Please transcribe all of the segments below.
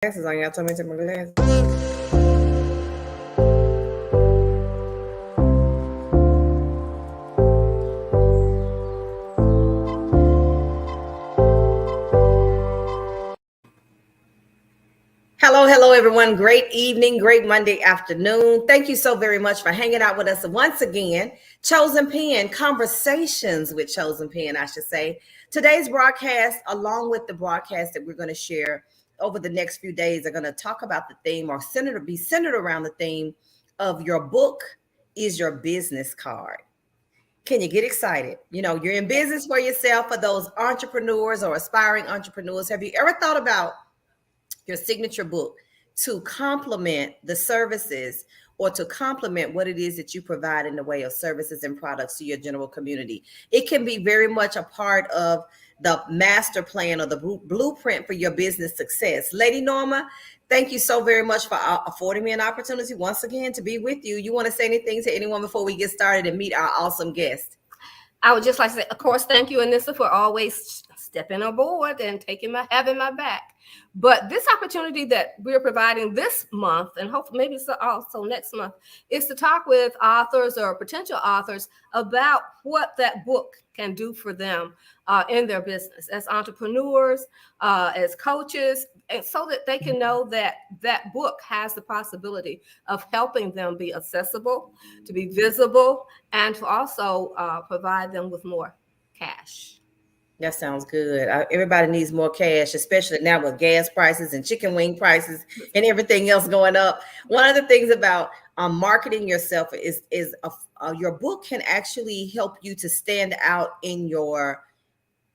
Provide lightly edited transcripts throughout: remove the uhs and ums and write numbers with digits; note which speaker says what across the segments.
Speaker 1: Glasses on. Y'all told me to take my glasses. Hello, everyone. Great evening, great Monday afternoon. Thank you so very much for hanging out with us once again. Chosen Pen, conversations with Chosen Pen, I should say. Today's broadcast, along with the broadcast that we're going to share over the next few days, are going to talk about the theme or be centered around the theme of your book is your business card. Can you get excited? You know, you're in business for yourself. For those entrepreneurs or aspiring entrepreneurs, have you ever thought about your signature book to complement the services or to complement what it is that you provide in the way of services and products to your general community? It can be very much a part of the master plan or the blueprint for your business success. Lady Norma, thank you so very much for affording me an opportunity once again to be with you. You want to say anything to anyone before we get started and meet our awesome guest?
Speaker 2: I would just like to say, of course, thank you, Anissa, for always stepping aboard and having my back. But this opportunity that we're providing this month, and hopefully maybe also next month, is to talk with authors or potential authors about what that book can do for them in their business as entrepreneurs, as coaches, and so that they can know that that book has the possibility of helping them be accessible, to be visible, and to also provide them with more cash.
Speaker 1: That sounds good. Everybody needs more cash, especially now with gas prices and chicken wing prices and everything else going up. One of the things about marketing yourself is your book can actually help you to stand out in your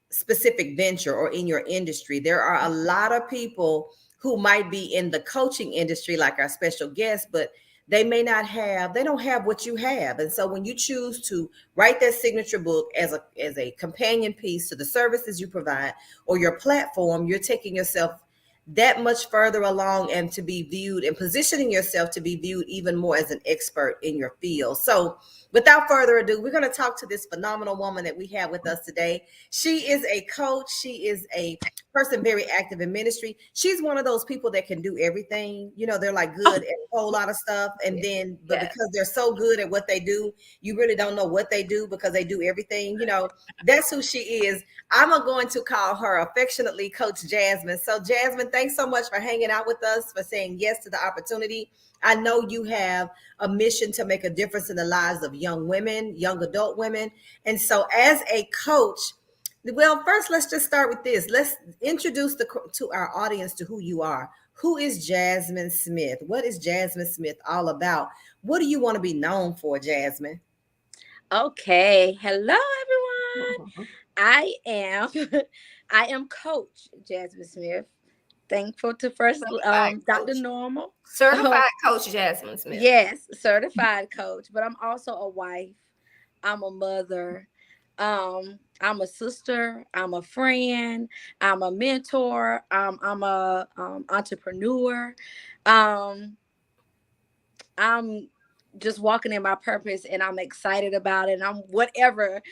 Speaker 1: specific venture or in your industry. There are a lot of people who might be in the coaching industry, like our special guest, but they don't have what you have. And so when you choose to write that signature book as a companion piece to the services you provide or your platform, you're taking yourself that much further along and to be viewed and positioning yourself to be viewed even more as an expert in your field. So without further ado, we're going to talk to this phenomenal woman that we have with us today. She is a coach. She is a person very active in ministry. She's one of those people that can do everything. You know, they're like good at a whole lot of stuff. And then, but because they're so good at what they do, you really don't know what they do because they do everything. You know, that's who she is. I'm going to call her affectionately Coach Jasmine. So Jasmine, thanks so much for hanging out with us, for saying yes to the opportunity. I know you have a mission to make a difference in the lives of young women, young adult women. And so as a coach, well, first, let's just start with this. Let's introduce to our audience to who you are. Who is Jasmine Smith? What is Jasmine Smith all about? What do you want to be known for, Jasmine?
Speaker 3: Okay. Hello, everyone. I am I am Coach Jasmine Smith. Thankful to first Dr. Normal.
Speaker 2: Certified Coach Jasmine Smith.
Speaker 3: Yes, certified coach. But I'm also a wife. I'm a mother. I'm a sister. I'm a friend. I'm a mentor. I'm a entrepreneur. Um, I'm just walking in my purpose and I'm excited about it. And I'm whatever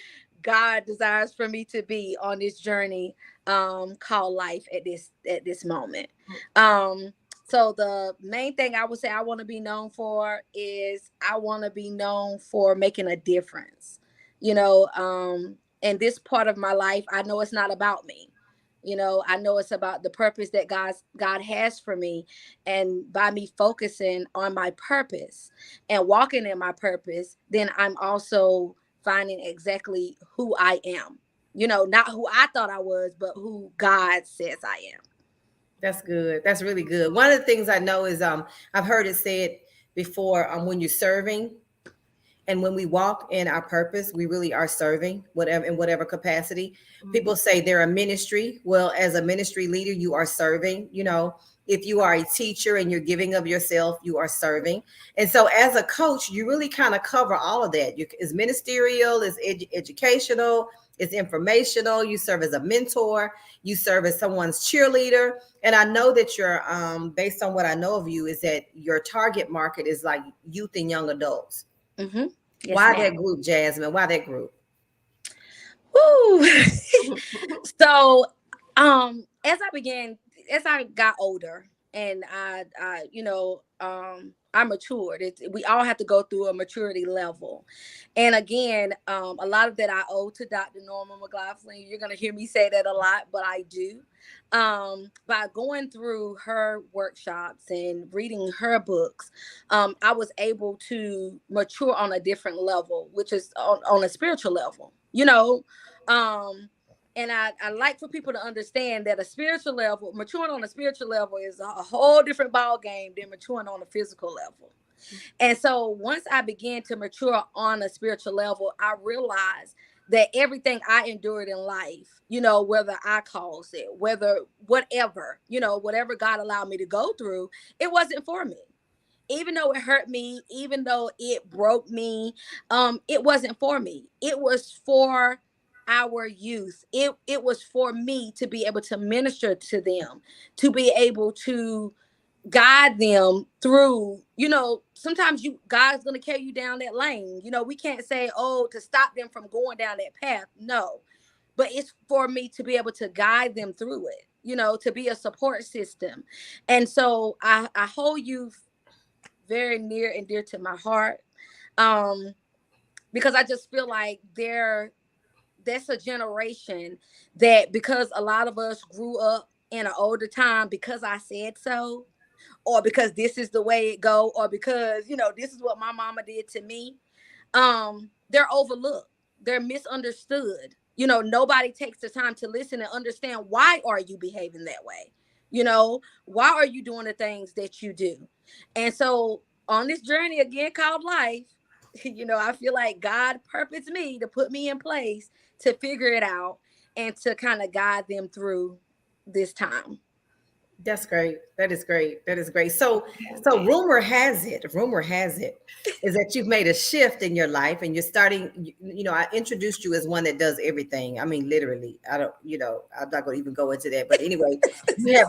Speaker 3: God desires for me to be on this journey called life at this moment. So the main thing I would say I want to be known for is I want to be known for making a difference. You know, in this part of my life, I know it's not about me. You know, I know it's about the purpose that God has for me. And by me focusing on my purpose and walking in my purpose, then I'm also finding exactly who I am. You know, not who I thought I was, but who God says I am.
Speaker 1: That's good. That's really good. One of the things I know is I've heard it said before, when you're serving and when we walk in our purpose, we really are serving whatever in whatever capacity. People say they're a ministry. Well, as a ministry leader, you are serving. You know, if you are a teacher and you're giving of yourself, you are serving. And so as a coach, you really kind of cover all of that. It's ministerial, it's educational, it's informational. You serve as a mentor, you serve as someone's cheerleader. And I know that you're based on what I know of you is that your target market is like youth and young adults.
Speaker 3: Mm-hmm. Yes,
Speaker 1: Why
Speaker 3: ma'am.
Speaker 1: that group, Jasmine? Why that group?
Speaker 3: Woo. So as I got older, and I matured. We all have to go through a maturity level. And again, a lot of that I owe to Dr. Norma McLaughlin. You're going to hear me say that a lot, but I do. By going through her workshops and reading her books, I was able to mature on a different level, which is on a spiritual level, and I like for people to understand that maturing on a spiritual level is a whole different ball game than maturing on a physical level. And so once I began to mature on a spiritual level, I realized that everything I endured in life, whether I caused it, whatever God allowed me to go through, it wasn't for me. Even though it hurt me, even though it broke me, it wasn't for me. It was for our youth. It was for me to be able to minister to them, to be able to guide them through, sometimes God's going to carry you down that lane. We can't say, to stop them from going down that path. No, but it's for me to be able to guide them through it, to be a support system. And so I hold youth very near and dear to my heart, because I just feel like that's a generation that, because a lot of us grew up in an older time because I said so, or because this is the way it go, or because, this is what my mama did to me. They're overlooked. They're misunderstood. Nobody takes the time to listen and understand, why are you behaving that way? Why are you doing the things that you do? And so on this journey again called life, I feel like God purposed me to put me in place to figure it out and to kind of guide them through this time.
Speaker 1: That's great. That is great. That is great. So rumor has it is that you've made a shift in your life, and you're starting, I introduced you as one that does everything. I mean, literally, I'm not going to even go into that, but anyway,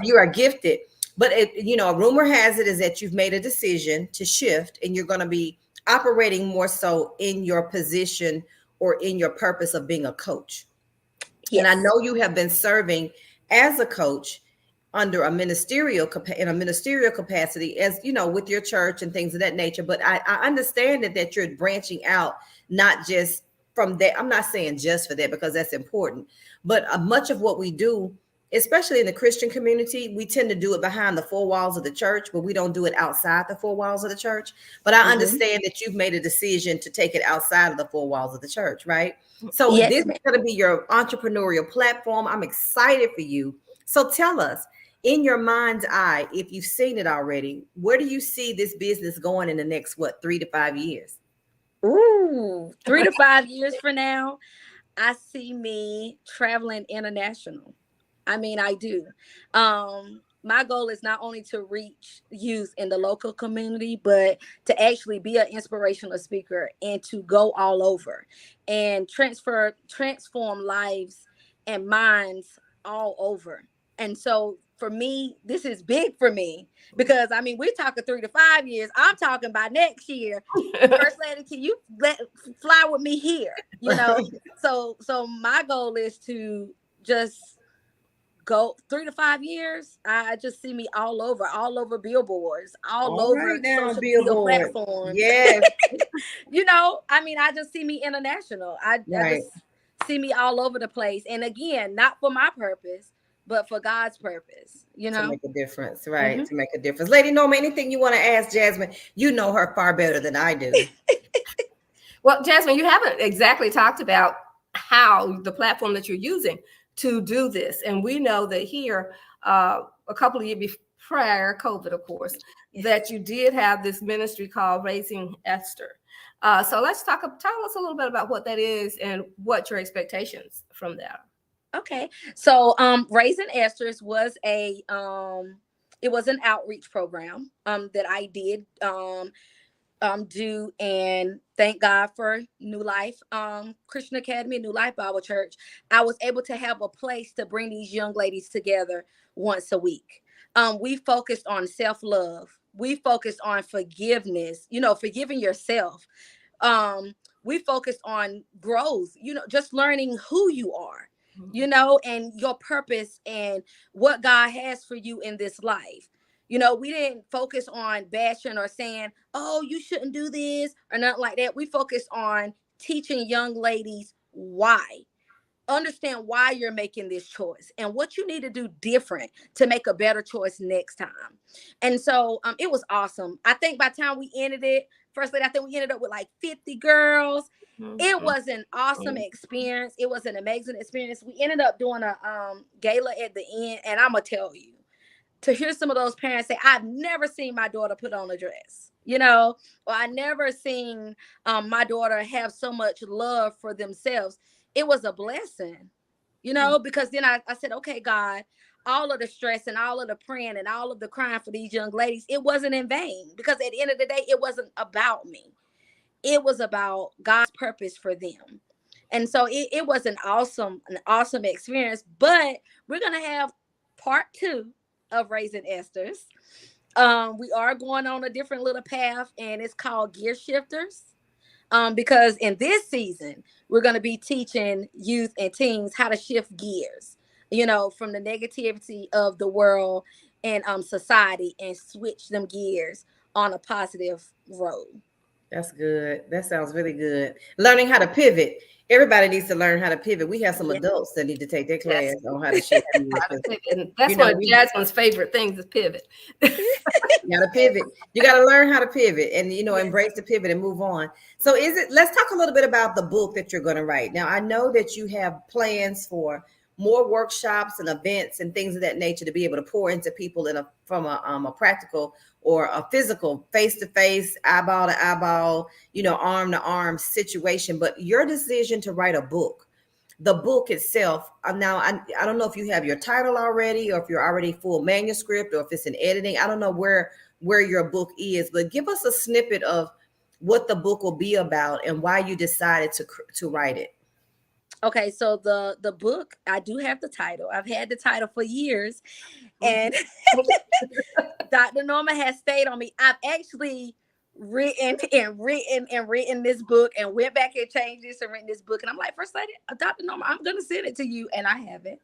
Speaker 1: you are gifted. But a rumor has it is that you've made a decision to shift, and you're going to be operating more so in your position or in your purpose of being a coach. Yes. And I know you have been serving as a coach under a ministerial capacity, as with your church and things of that nature. But I understand that you're branching out, not just from that. I'm not saying just for that, because that's important, but much of what we do, especially in the Christian community, we tend to do it behind the four walls of the church, but we don't do it outside the four walls of the church. But I understand that you've made a decision to take it outside of the four walls of the church, right? So yes, this is going to be your entrepreneurial platform. I'm excited for you. So tell us, in your mind's eye, if you've seen it already, where do you see this business going in the next, 3 to 5 years?
Speaker 3: Ooh, 3 to 5 years from now, I see me traveling international. I mean, I do. My goal is not only to reach youth in the local community, but to actually be an inspirational speaker and to go all over and transform lives and minds all over. And so for me, this is big for me, because we're talking 3 to 5 years. I'm talking by next year. First lady, can you fly with me here? So my goal is to just go 3 to 5 years. I just see me all over billboards, all over social media platforms.
Speaker 1: Yes.
Speaker 3: I just see me international. I just see me all over the place. And again, not for my purpose, but for God's purpose,
Speaker 1: to make a difference, right? Mm-hmm. To make a difference. Lady Norma, anything you want to ask Jasmine? You know her far better than I do.
Speaker 2: Well, Jasmine, you haven't exactly talked about how the platform that you're using to do this. And we know that here, a couple of years prior COVID, of course, that you did have this ministry called Raising Esther. So let's tell us a little bit about what that is and what your expectations from that.
Speaker 3: Okay, so Raising Esther's was it was an outreach program that I did do, and thank God for New Life Christian Academy, New Life Bible Church. I was able to have a place to bring these young ladies together once a week. We focused on self-love. We focused on forgiveness, forgiving yourself. We focused on growth, just learning who you are, and your purpose and what God has for you in this life. You know, we didn't focus on bashing or saying, oh, you shouldn't do this or nothing like that. We focused on teaching young ladies why. Understand why you're making this choice and what you need to do different to make a better choice next time. And so it was awesome. I think by the time we ended it, first lady, I think we ended up with like 50 girls. It was an awesome experience. It was an amazing experience. We ended up doing a gala at the end, and I'm gonna tell you, to hear some of those parents say, I've never seen my daughter put on a dress, you know, or I never seen my daughter have so much love for themselves. It was a blessing, you know, because then I said, okay, God, all of the stress and all of the praying and all of the crying for these young ladies, it wasn't in vain, because at the end of the day, it wasn't about me. It was about God's purpose for them. And so it was an awesome experience. But we're going to have part 2 of Raising Esthers. We are going on a different little path, and it's called Gear Shifters. Because in this season, we're going to be teaching youth and teens how to shift gears, you know, from the negativity of the world and society, and switch them gears on a positive road.
Speaker 1: That's good. That sounds really good. Learning how to pivot. Everybody needs to learn how to pivot. We have some adults that need to take their class on how to shift gears.
Speaker 2: That's one of Jasmine's favorite things is pivot.
Speaker 1: You gotta pivot. You gotta learn how to pivot and, you know, embrace the pivot and move on. So let's talk a little bit about the book that you're going to write. Now, I know that you have plans for more workshops and events and things of that nature to be able to pour into people from a practical or a physical, face-to-face, eyeball to eyeball, you know, arm to arm situation. But your decision to write a book, the book itself, now I don't know if you have your title already, or if you're already full manuscript, or if it's in editing. I don't know where your book is, but give us a snippet of what the book will be about and why you decided to write it.
Speaker 3: Okay, so the book, I do have the title. I've had the title for years, and Dr. Norma has stayed on me. I've actually written this book, and went back and changed this and written this book. And I'm like, First Lady, Dr. Norma, I'm going to send it to you. And I haven't.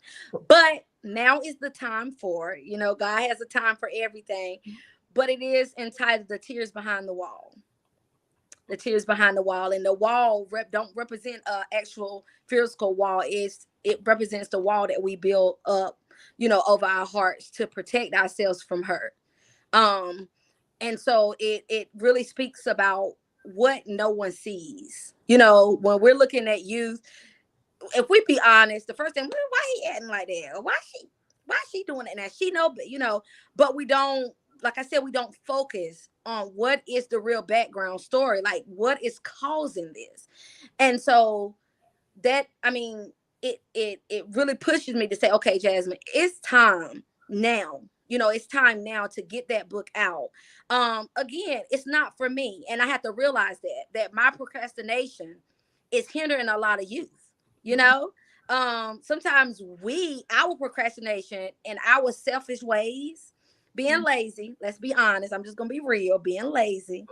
Speaker 3: But now is the time for, you know, God has a time for everything. But it is entitled The Tears Behind the Wall. The Tears Behind the Wall. And the wall don't represent an actual physical wall. It represents the wall that we build up, you know, over our hearts to protect ourselves from hurt. And so it really speaks about what no one sees. You know, when we're looking at youth, if we be honest, the first thing, why he acting like that? Why she doing it now? She know, you know, but we don't, like I said, we don't focus on what is the real background story, like what is causing this. And so that, I mean, it really pushes me to say, okay, Jasmine, it's time now. You know, it's time now to get that book out. Again, it's not for me. And I have to realize that my procrastination is hindering a lot of youth, you know? Sometimes our procrastination and our selfish ways, being lazy, let's be honest, I'm just going to be real, being lazy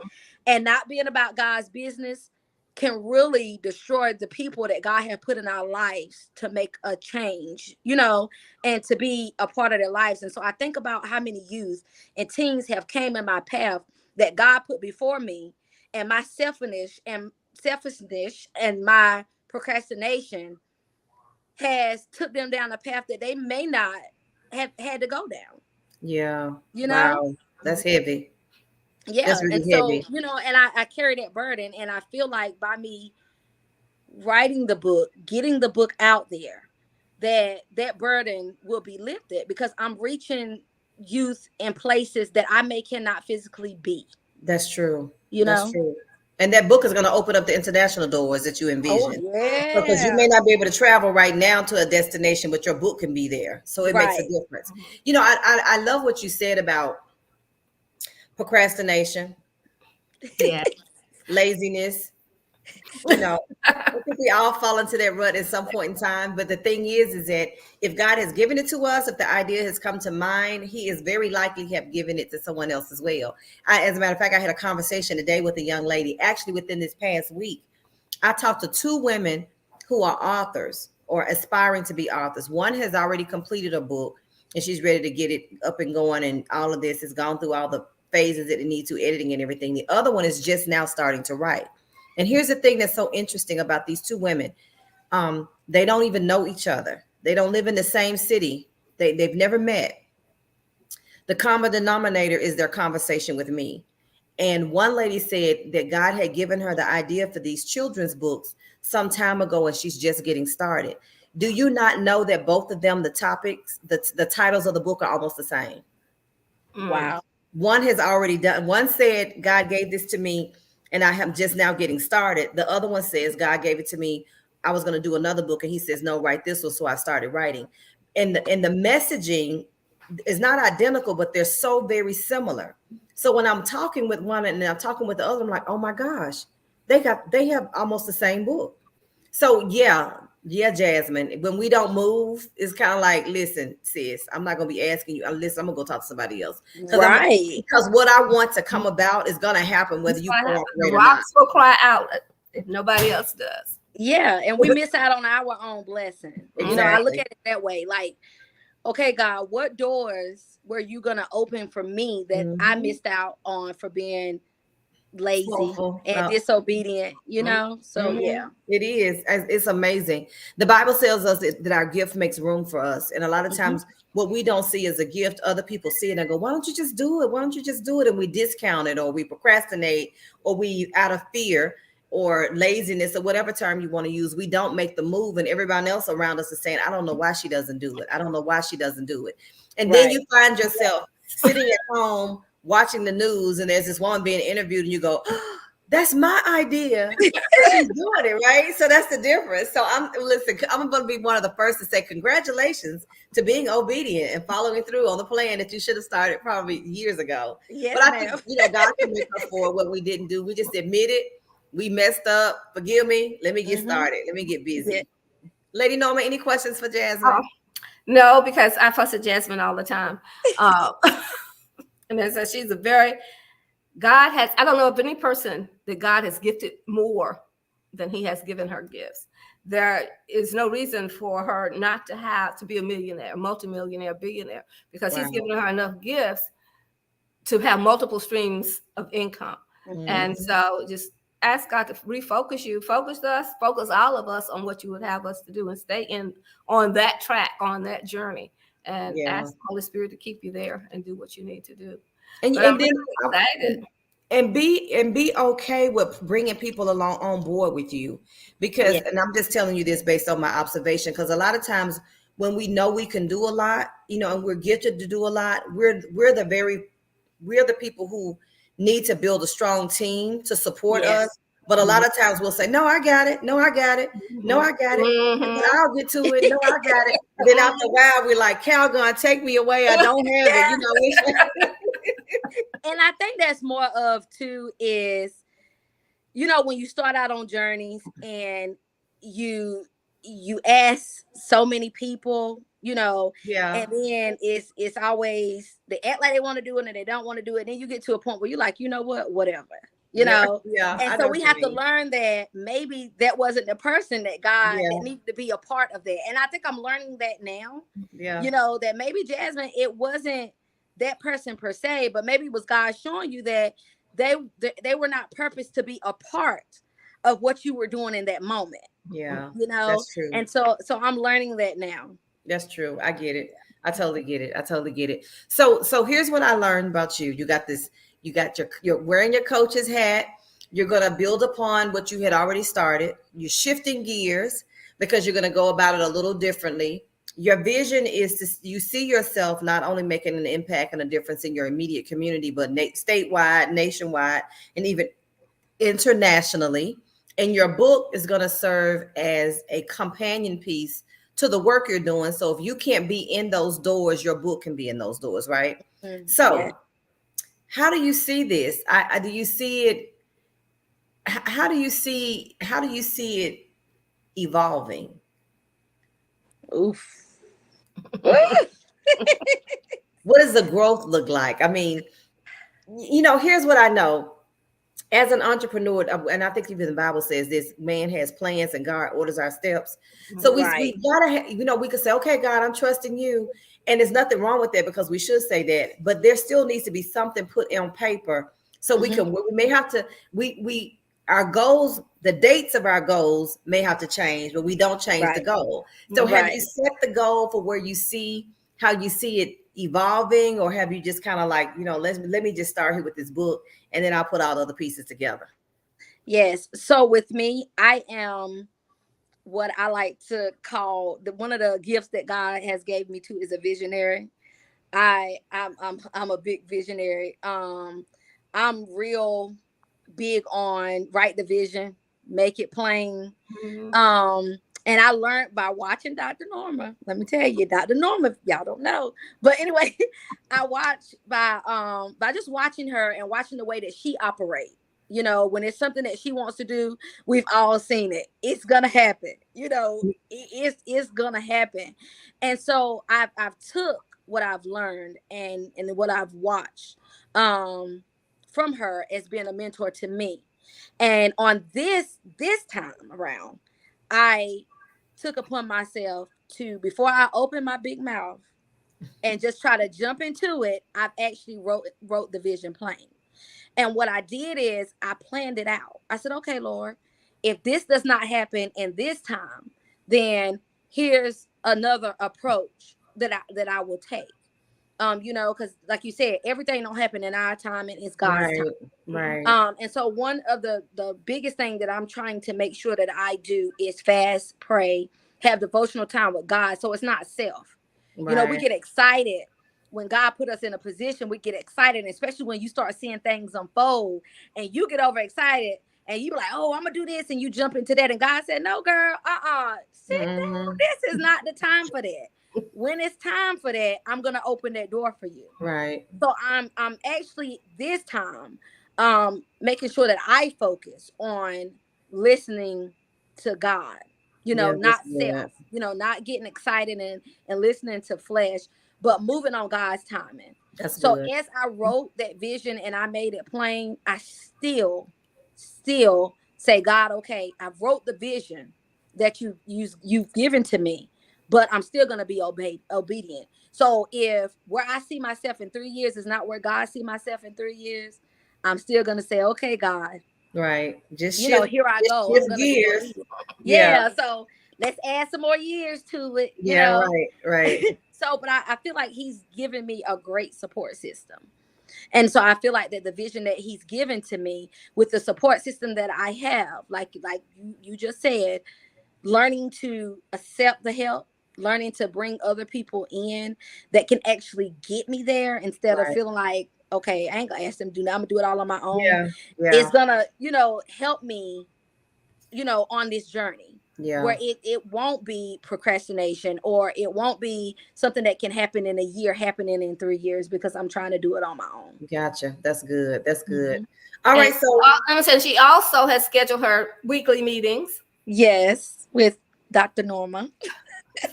Speaker 3: and not being about God's business can really destroy the people that God has put in our lives to make a change, you know, and to be a part of their lives. And so I think about how many youth and teens have came in my path that God put before me, and my selfishness and my procrastination has took them down a path that they may not have had to go down.
Speaker 1: Yeah.
Speaker 3: You know,
Speaker 1: wow. That's heavy.
Speaker 3: Yeah.
Speaker 1: That's really
Speaker 3: and so,
Speaker 1: heavy.
Speaker 3: you know, and I carry that burden, and I feel like by me writing the book, getting the book out there, that burden will be lifted, because I'm reaching youth in places that I cannot physically be.
Speaker 1: That's true.
Speaker 3: You know,
Speaker 1: that's true. And that book is going to open up the international doors that you envision.
Speaker 3: Oh, yeah.
Speaker 1: Because you may not be able to travel right now to a destination, but your book can be there. So it makes a
Speaker 3: Right.
Speaker 1: difference. You know, I love what you said about procrastination,
Speaker 2: Yeah.
Speaker 1: laziness. You know, I think we all fall into that rut at some point in time. But the thing is that if God has given it to us, if the idea has come to mind, he is very likely to have given it to someone else as well. As a matter of fact, I had a conversation today with a young lady, actually within this past week. I talked to 2 women who are authors or aspiring to be authors. One has already completed a book, and she's ready to get it up and going. And all of this has gone through all the phases that it needs to, editing and everything. The other one is just now starting to write. And here's the thing that's so interesting about these two women. They don't even know each other. They don't live in the same city. They've never met. The common denominator is their conversation with me. And one lady said that God had given her the idea for these children's books some time ago, and she's just getting started. Do you not know that both of them, the topics, the titles of the book are almost the same?
Speaker 3: Wow.
Speaker 1: One has already done. One said, God gave this to me, and I am just now getting started. The other one says, God gave it to me. I was going to do another book, and he says, no, write this one. So I started writing. And the messaging is not identical, but they're so very similar. So when I'm talking with one and I'm talking with the other, I'm like, oh my gosh, they have almost the same book. So yeah, Jasmine, when we don't move, it's kind of like, listen, sis, I'm not going to be asking you. Listen, I'm going to go talk to somebody else.
Speaker 3: Right.
Speaker 1: Because what I want to come about is going to happen whether you cooperate
Speaker 2: the
Speaker 1: or not.
Speaker 2: rocks will cry out if nobody else does.
Speaker 3: Yeah, and we miss out on our own blessing. You know, I look at it that way. Like, okay, God, what doors were you gonna open for me that I missed out on for being lazy and disobedient? You know, so yeah,
Speaker 1: it is. It's amazing. The Bible tells us that our gift makes room for us, and a lot of times what we don't see as a gift, other people see it and go, "Why don't you just do it? Why don't you just do it?" And we discount it, or we procrastinate, or we, out of fear or laziness or whatever term you want to use, we don't make the move, and everybody else around us is saying, I don't know why she doesn't do it. I don't know why she doesn't do it. And then you find yourself sitting at home watching the news, and there's this woman being interviewed, and you go, oh, that's my idea. She's doing it, right? So that's the difference. So I'm going to be one of the first to say congratulations to being obedient and following through on the plan that you should have started probably years ago.
Speaker 3: Yes,
Speaker 1: but I think, God can make up for what we didn't do. We just admit it. We messed up. Forgive me. Let me get started. Let me get busy. Yeah. Lady Norma, any questions for Jasmine?
Speaker 2: No, because I fuss at Jasmine all the time. And then so she's I don't know of any person that God has gifted more than he has given her gifts. There is no reason for her not to be a millionaire, multimillionaire, billionaire, because he's given her enough gifts to have multiple streams of income. And so just ask God to refocus you, focus all of us on what you would have us to do, and stay on that track, on that journey, and ask the Holy Spirit to keep you there and do what you need to do.
Speaker 1: And then excited. And be okay with bringing people along on board with you, because and I'm just telling you this based on my observation, because a lot of times when we know we can do a lot, and we're gifted to do a lot, we're the people who need to build a strong team to support us. But a lot of times we'll say, no, I got it. No, I got it. No, I got it. I'll get to it. No, I got it. Then after a while, we're like, Calgon, take me away. I don't have it.
Speaker 3: And I think that's more of too is, when you start out on journeys and you ask so many people, and then it's always they act like they want to do it and they don't want to do it. And then you get to a point where you're like, you know what, whatever, and so we have to learn that maybe that wasn't the person that God that needed to be a part of that. And I think I'm learning that now, that maybe Jasmine, it wasn't that person per se, but maybe it was God showing you that they were not purposed to be a part of what you were doing in that moment. That's true. And so I'm learning that now.
Speaker 1: That's true. I get it. I totally get it. So here's what I learned about you. You're wearing your coach's hat. You're going to build upon what you had already started. You're shifting gears because you're going to go about it a little differently. Your vision is you see yourself not only making an impact and a difference in your immediate community, but statewide, nationwide, and even internationally. And your book is going to serve as a companion piece to the work you're doing. So if you can't be in those doors, your book can be in those doors, right? So how do you see this? Do you see it? How do you see it evolving?
Speaker 3: Oof.
Speaker 1: What does the growth look like? I mean, here's what I know. as an entrepreneur, and I think even the Bible says this: man has plans and God orders our steps. So we gotta, we could say, okay, God, I'm trusting you, and there's nothing wrong with that, because we should say that. But there still needs to be something put on paper, so we may have to, our goals, the dates of our goals may have to change, but we don't change the goal. So have you set the goal for where you see, how you see it evolving, or have you just kind of like, let me just start here with this book, and then I'll put all the other pieces together?
Speaker 3: Yes. So with me, I am what I like to call one of the gifts that God has gave me to is a visionary. I'm a big visionary. I'm real big on write the vision, make it plain. And I learned by watching Dr. Norma. Let me tell you, Dr. Norma, y'all don't know. But anyway, I watch by just watching her and watching the way that she operates. When it's something that she wants to do, we've all seen it. It's gonna happen. It's gonna happen. And so I've took what I've learned and what I've watched from her as being a mentor to me. And on this time around, I took upon myself to, before I open my big mouth and just try to jump into it, I've actually wrote the vision plain. And what I did is I planned it out. I said, okay, Lord, if this does not happen in this time, then here's another approach that I will take. Because like you said, everything don't happen in our time, and it's God's time.
Speaker 1: Right.
Speaker 3: And so one of the biggest thing that I'm trying to make sure that I do is fast, pray, have devotional time with God. So it's not self. We get excited when God put us in a position. We get excited, especially when you start seeing things unfold and you get overexcited and you be like, oh, I'm gonna do this, and you jump into that. And God said, no, girl, sit down. This is not the time for that. When it's time for that, I'm gonna open that door for you.
Speaker 1: Right.
Speaker 3: So I'm actually this time making sure that I focus on listening to God, not self, not getting excited and listening to flesh, but moving on God's timing. So as I wrote that vision and I made it plain, I still say, God, okay, I wrote the vision that you've given to me, but I'm still going to be obedient. So if where I see myself in 3 years is not where God see myself in 3 years, I'm still going to say, okay, God.
Speaker 1: Right.
Speaker 3: Just here I go. I'm gonna
Speaker 1: years.
Speaker 3: Yeah. So let's add some more years to it.
Speaker 1: Right.
Speaker 3: So, but I feel like he's given me a great support system. And so I feel like that the vision that he's given to me with the support system that I have, like you just said, learning to accept the help, learning to bring other people in that can actually get me there instead of feeling like, okay, I ain't gonna ask them to do that. I'm gonna do it all on my own. It's gonna, help me, on this journey. Where it won't be procrastination, or it won't be something that can happen in a year happening in 3 years, because I'm trying to do it on my own.
Speaker 1: Gotcha. That's good. All right. So
Speaker 2: I'm saying she also has scheduled her weekly meetings.
Speaker 3: Yes, with Dr. Norma.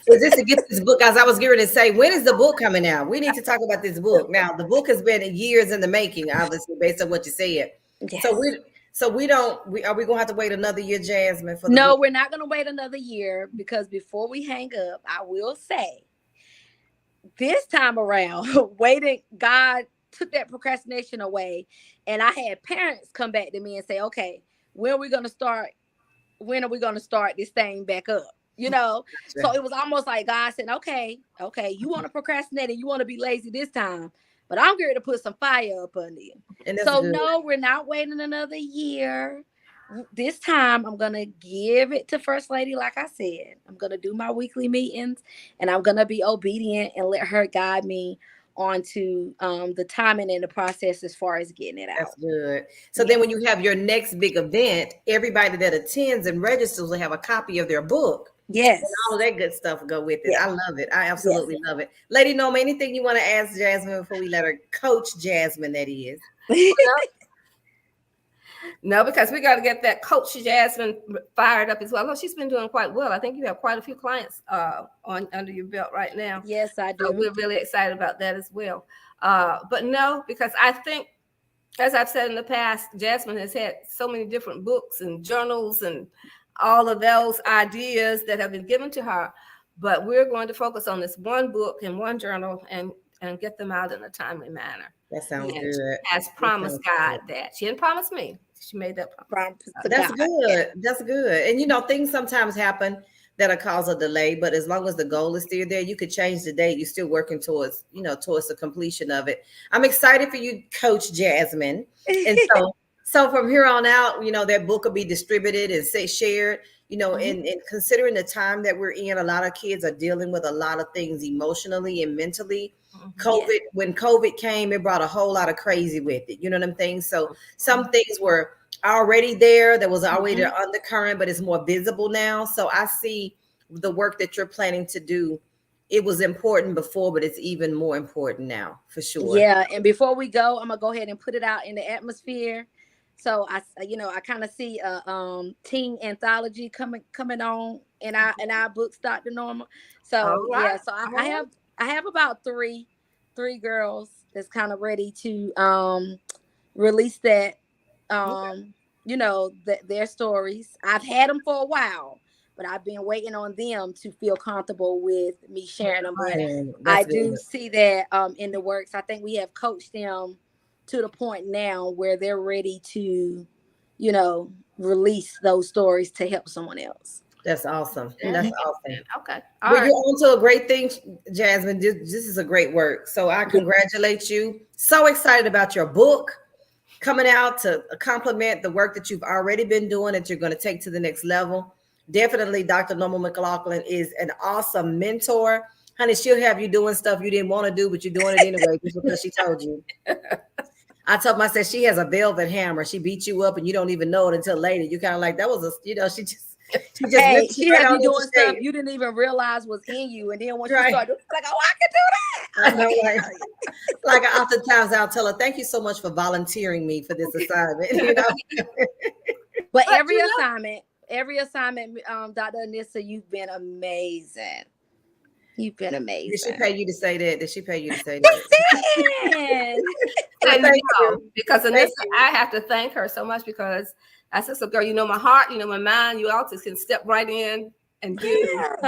Speaker 1: Is this to get this book? As I was going to say, when is the book coming out? We need to talk about this book. Now, the book has been years in the making, obviously, based on what you said.
Speaker 3: Yes.
Speaker 1: Are we gonna have to wait another year, Jasmine?
Speaker 3: No, we're not gonna wait another year, because before we hang up, I will say this time around, God took that procrastination away, and I had parents come back to me and say, okay, when are we gonna start this thing back up? So it was almost like God said, okay, you want to procrastinate and you want to be lazy this time, but I'm going to put some fire up under you. So no, we're not waiting another year. This time I'm going to give it to First Lady. Like I said, I'm going to do my weekly meetings, and I'm going to be obedient and let her guide me onto the timing and the process as far as getting it out.
Speaker 1: That's good. So then when you have your next big event, everybody that attends and registers will have a copy of their book.
Speaker 3: Yes.
Speaker 1: And all of that good stuff will go with it. I love it. I absolutely love it. Lady Norma, anything you want to ask Jasmine before we let her coach Jasmine, that is?
Speaker 2: No, because we got to get that coach Jasmine fired up as well. Well, she's been doing quite well. I think you have quite a few clients under your belt right now.
Speaker 3: Yes, I do.
Speaker 2: So we're really excited about that as well. But no, because I think As I've said in the past, Jasmine has had so many different books and journals and all of those ideas that have been given to her. But we're going to focus on this one book and one journal and get them out in a timely manner.
Speaker 1: That sounds
Speaker 2: And
Speaker 1: good.
Speaker 2: she has promised God that. She didn't promise me. She made that promise.
Speaker 1: That's good. That's good. And you know, things sometimes happen that'll cause a delay, but as long as the goal is still there, you could change the date. You're still working towards, you know, towards the completion of it. I'm excited for you, Coach Jasmine. And so from here on out, you know, that book will be distributed and shared, you know, and considering the time that we're in, a lot of kids are dealing with a lot of things emotionally and mentally. COVID, when COVID came, it brought a whole lot of crazy with it. You know what I'm saying? So some things were already there. There was already an undercurrent, but it's more visible now. So I see the work that you're planning to do. It was important before, but it's even more important now, for sure.
Speaker 3: Yeah. And before we go, I'm gonna go ahead and put it out in the atmosphere. So I kind of see a teen anthology coming on in our books, Dr. Norma. So yeah, so I have about three girls that's kind of ready to release that you know, their stories. I've had them for a while, but I've been waiting on them to feel comfortable with me sharing them. But I do see that in the works. I think we have coached them to the point now where they're ready to, you know, release those stories to help someone else.
Speaker 1: That's awesome. That's awesome.
Speaker 2: Okay.
Speaker 1: You're on to a great thing, Jasmine. This is a great work. So I congratulate you. So excited about your book coming out to complement the work that you've already been doing that you're going to take to the next level. Definitely Dr. Norma McLaughlin is an awesome mentor. Honey, she'll have you doing stuff you didn't want to do, but you're doing it anyway just because she told you. I told myself she has a velvet hammer. She beat you up and you don't even know it until later. You kind of like, that was she had
Speaker 3: you doing stuff you didn't even realize was in you. And then when you started, it's like, oh, I can do that.
Speaker 1: I know, like oftentimes I'll tell her, thank you so much for volunteering me for this assignment. You know?
Speaker 3: But every assignment, Dr. Anissa, you've been amazing. You've been amazing.
Speaker 1: Did she pay you to say that? Did she pay you to say that?
Speaker 2: Thank you. Because Anissa, I have to thank her so much because I said, so girl, you know my heart, you know my mind, you all just can step right in and do what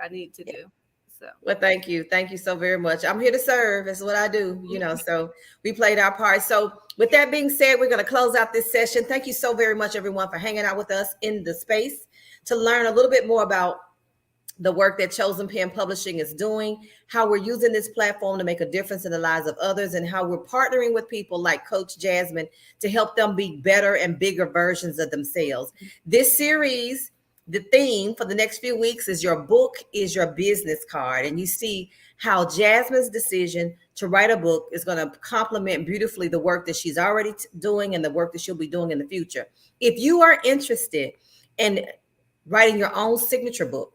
Speaker 2: I need to do. So
Speaker 1: well, thank you. Thank you so very much. I'm here to serve. That's what I do, you know. So we played our part. So with that being said, we're going to close out this session. Thank you so very much, everyone, for hanging out with us in the space to learn a little bit more about the work that Chosen Pen Publishing is doing, how we're using this platform to make a difference in the lives of others, and how we're partnering with people like Coach Jasmine to help them be better and bigger versions of themselves. This series, the theme for the next few weeks is your book is your business card. And you see how Jasmine's decision to write a book is going to complement beautifully the work that she's already doing and the work that she'll be doing in the future. If you are interested in writing your own signature book,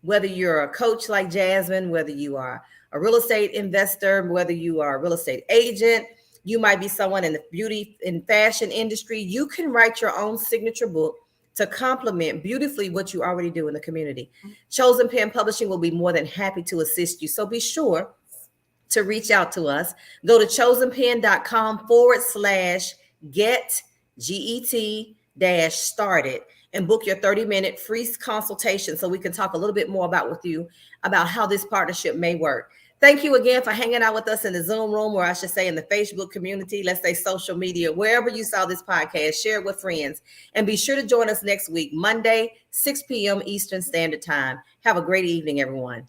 Speaker 1: whether you're a coach like Jasmine, whether you are a real estate investor, whether you are a real estate agent, you might be someone in the beauty and fashion industry, you can write your own signature book to complement beautifully what you already do in the community. Chosen Pen Publishing will be more than happy to assist you. So be sure to reach out to us. Go to chosenpen.com/get and book your 30-minute free consultation so we can talk a little bit more with you about how this partnership may work. Thank you again for hanging out with us in the Zoom room, or I should say in the Facebook community, let's say social media, wherever you saw this podcast, share it with friends. And be sure to join us next week, Monday, 6 p.m. Eastern Standard Time. Have a great evening, everyone.